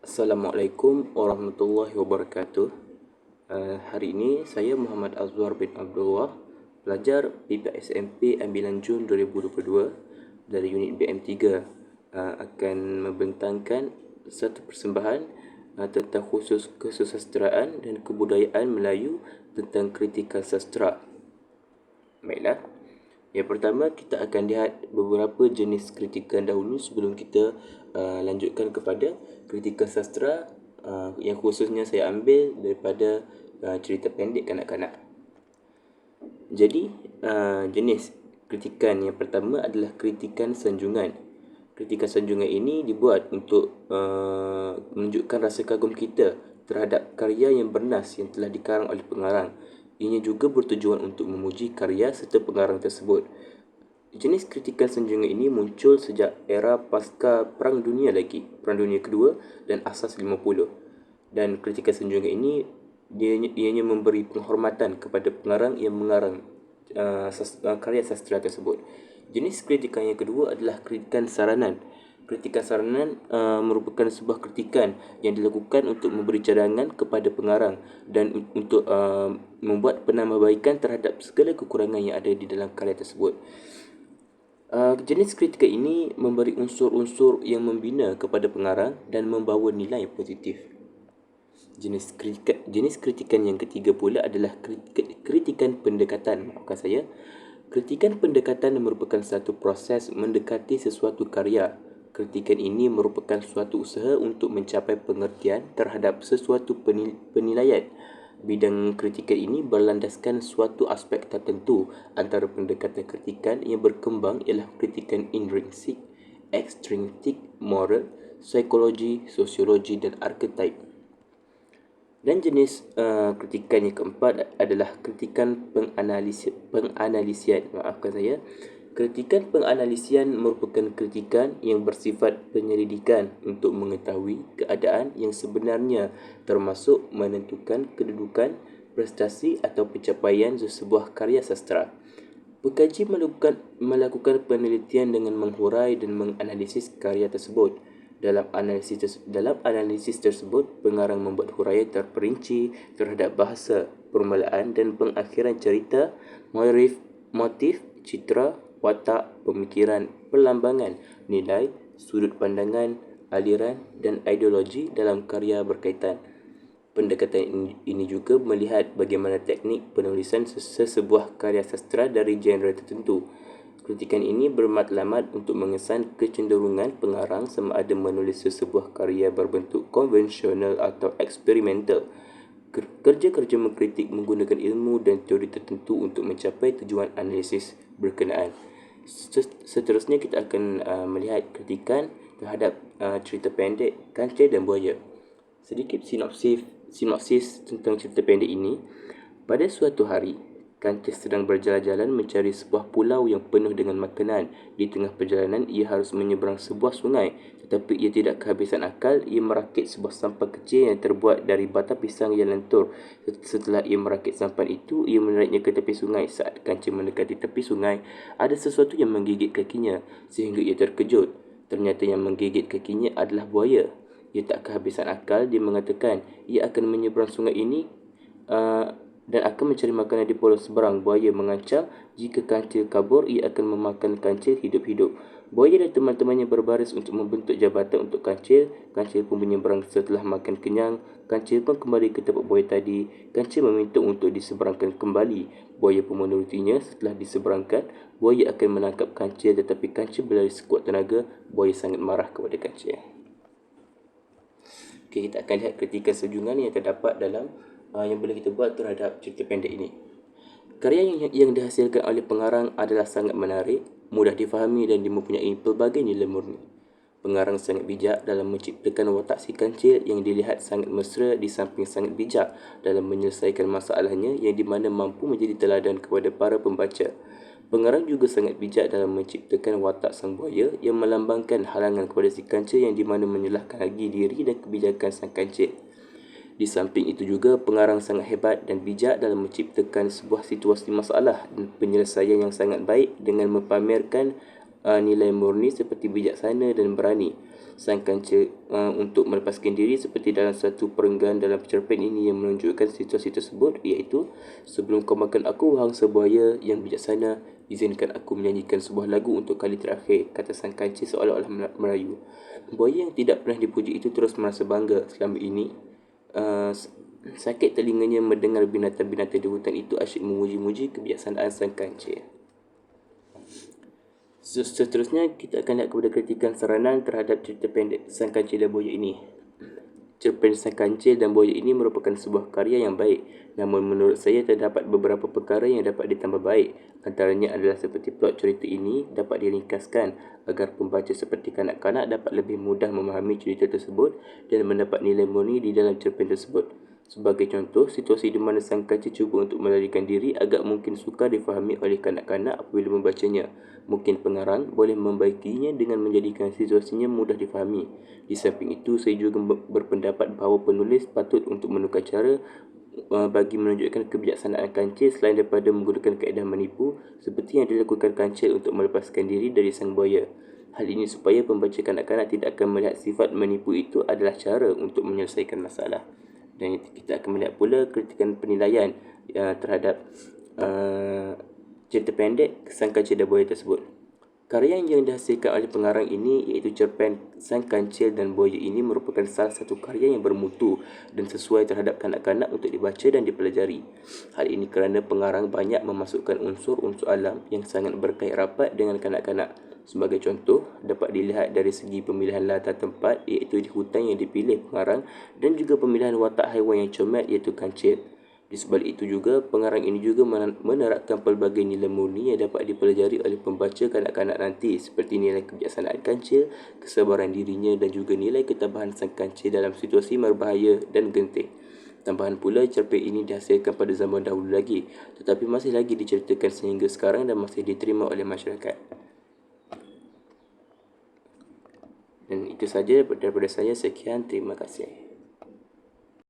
Assalamualaikum warahmatullahi wabarakatuh. Hari ini saya Muhammad Azwar bin Abdullah, pelajar SMP ambilan Jun 2022 dari unit BM3, akan membentangkan satu persembahan tentang khusus kesusasteraan dan kebudayaan Melayu tentang kritikal sastra. Baiklah. Yang pertama, kita akan lihat beberapa jenis kritikan dahulu sebelum kita lanjutkan kepada kritikal sastra yang khususnya saya ambil daripada cerita pendek kanak-kanak. Jadi, jenis kritikan yang pertama adalah kritikan sanjungan. Kritikan sanjungan ini dibuat untuk menunjukkan rasa kagum kita terhadap karya yang bernas yang telah dikarang oleh pengarang. Ianya juga bertujuan untuk memuji karya serta pengarang tersebut. Jenis kritikan sanjungan ini muncul sejak era pasca Perang Dunia Kedua dan asas 50. Dan kritikan sanjungan ini ianya memberi penghormatan kepada pengarang yang mengarang karya sastra tersebut. Jenis kritikan yang kedua adalah kritikan saranan. Kritikan saranan merupakan sebuah kritikan yang dilakukan untuk memberi cadangan kepada pengarang dan untuk membuat penambahbaikan terhadap segala kekurangan yang ada di dalam karya tersebut. Jenis kritikan ini memberi unsur-unsur yang membina kepada pengarang dan membawa nilai positif. Jenis kritikan yang ketiga pula adalah kritikan pendekatan. Kritikan pendekatan merupakan satu proses mendekati sesuatu karya. Kritikan ini merupakan suatu usaha untuk mencapai pengertian terhadap sesuatu penilaian. Bidang kritikan ini berlandaskan suatu aspek tertentu. Antara pendekatan kritikan yang berkembang ialah kritikan intrinsik, ekstrinsik, moral, psikologi, sosiologi dan archetype. Dan jenis kritikan yang keempat adalah kritikan penganalisian. Kritikan penganalisian merupakan kritikan yang bersifat penyelidikan untuk mengetahui keadaan yang sebenarnya, termasuk menentukan kedudukan, prestasi atau pencapaian sesebuah karya sastra. Pekaji melakukan penelitian dengan menghurai dan menganalisis karya tersebut. Dalam analisis tersebut, pengarang membuat huraian terperinci terhadap bahasa, permulaan dan pengakhiran cerita, motif, citra, watak, pemikiran, perlambangan, nilai, sudut pandangan, aliran dan ideologi dalam karya berkaitan. Pendekatan ini juga melihat bagaimana teknik penulisan sesebuah karya sastra dari genre tertentu. Kritikan ini bermatlamat untuk mengesan kecenderungan pengarang sama ada menulis sesebuah karya berbentuk konvensional atau eksperimental. Kerja-kerja mengkritik menggunakan ilmu dan teori tertentu untuk mencapai tujuan analisis berkenaan. Seterusnya kita akan melihat kritikan terhadap cerita pendek Kancil dan Buaya. Sedikit sinopsis tentang cerita pendek ini. Pada suatu hari, Kancil sedang berjalan-jalan mencari sebuah pulau yang penuh dengan makanan. Di tengah perjalanan, ia harus menyeberang sebuah sungai. Tetapi ia tidak kehabisan akal. Ia merakit sebuah sampan kecil yang terbuat dari batang pisang yang lentur. Setelah ia merakit sampan itu, ia menariknya ke tepi sungai. Saat Kancil mendekati tepi sungai, ada sesuatu yang menggigit kakinya sehingga ia terkejut. Ternyata yang menggigit kakinya adalah buaya. Ia tak kehabisan akal. Dia mengatakan ia akan menyeberang sungai ini dan akan mencari makanan di pulau seberang. Buaya mengancam jika Kancil kabur, ia akan memakan Kancil hidup-hidup. Buaya dan teman-temannya berbaris untuk membentuk jabatan untuk Kancil. Kancil pun menyeberang. Setelah makan kenyang, Kancil pun kembali ke tempat buaya tadi. Kancil meminta untuk diseberangkan kembali. Buaya pun menurutinya. Setelah diseberangkan, buaya akan menangkap Kancil, tetapi Kancil berlari sekuat tenaga. Buaya sangat marah kepada Kancil. Okay, kita akan lihat kritikan sanjungan yang terdapat dalam yang boleh kita buat terhadap cerita pendek ini. Karya yang dihasilkan oleh pengarang adalah sangat menarik, mudah difahami dan mempunyai pelbagai nilai murni. Pengarang sangat bijak dalam menciptakan watak si Kancil yang dilihat sangat mesra di samping sangat bijak dalam menyelesaikan masalahnya yang di mana mampu menjadi teladan kepada para pembaca. Pengarang juga sangat bijak dalam menciptakan watak sang buaya yang melambangkan halangan kepada si Kancil yang di mana menyalahkan lagi diri dan kebijakan sang Kancil. Di samping itu juga, pengarang sangat hebat dan bijak dalam menciptakan sebuah situasi masalah dan penyelesaian yang sangat baik dengan mempamerkan nilai murni seperti bijaksana dan berani. sang kancil untuk melepaskan diri, seperti dalam satu perenggan dalam cerpen ini yang menunjukkan situasi tersebut, iaitu, "Sebelum kau makan aku, wahai sebaya yang bijaksana, izinkan aku menyanyikan sebuah lagu untuk kali terakhir," kata sang kancil seolah-olah merayu. Buaya yang tidak pernah dipuji itu terus merasa bangga. Selama ini sakit telinganya mendengar binatang-binatang di hutan itu asyik memuji-muji kebijaksanaan sang kancil. Seterusnya, kita akan lihat kepada kritikan saranan terhadap cerita pendek Sang Kancil dan Buaya ini. Cerpen Sang Kancil dan Buaya ini merupakan sebuah karya yang baik, namun menurut saya terdapat beberapa perkara yang dapat ditambah baik. Antaranya adalah seperti plot cerita ini dapat diringkaskan agar pembaca seperti kanak-kanak dapat lebih mudah memahami cerita tersebut dan mendapat nilai murni di dalam cerpen tersebut. Sebagai contoh, situasi di mana sang kancil cuba untuk melarikan diri agak mungkin sukar difahami oleh kanak-kanak apabila membacanya. Mungkin pengarang boleh membaikinya dengan menjadikan situasinya mudah difahami. Di samping itu, saya juga berpendapat bahawa penulis patut untuk menukar cara bagi menunjukkan kebijaksanaan kancil selain daripada menggunakan kaedah menipu seperti yang dilakukan kancil untuk melepaskan diri dari sang buaya. Hal ini supaya pembaca kanak-kanak tidak akan melihat sifat menipu itu adalah cara untuk menyelesaikan masalah. Dan kita akan melihat pula kritikan penilaian terhadap cerita pendek Sang Kancil dan Buaya tersebut. Karya yang dihasilkan oleh pengarang ini, iaitu cerpen Sang Kancil dan Buaya ini, merupakan salah satu karya yang bermutu dan sesuai terhadap kanak-kanak untuk dibaca dan dipelajari. Hal ini kerana pengarang banyak memasukkan unsur-unsur alam yang sangat berkait rapat dengan kanak-kanak. Sebagai contoh, dapat dilihat dari segi pemilihan latar tempat, iaitu di hutan yang dipilih pengarang, dan juga pemilihan watak haiwan yang comel, iaitu kancil. Di sebalik itu juga, pengarang ini juga menerapkan pelbagai nilai murni yang dapat dipelajari oleh pembaca kanak-kanak nanti, seperti nilai kebijaksanaan kancil, kesabaran dirinya, dan juga nilai ketabahan sang kancil dalam situasi berbahaya dan genting. Tambahan pula, cerpen ini dihasilkan pada zaman dahulu lagi, tetapi masih lagi diceritakan sehingga sekarang dan masih diterima oleh masyarakat. Dan itu saja daripada saya. Sekian, terima kasih.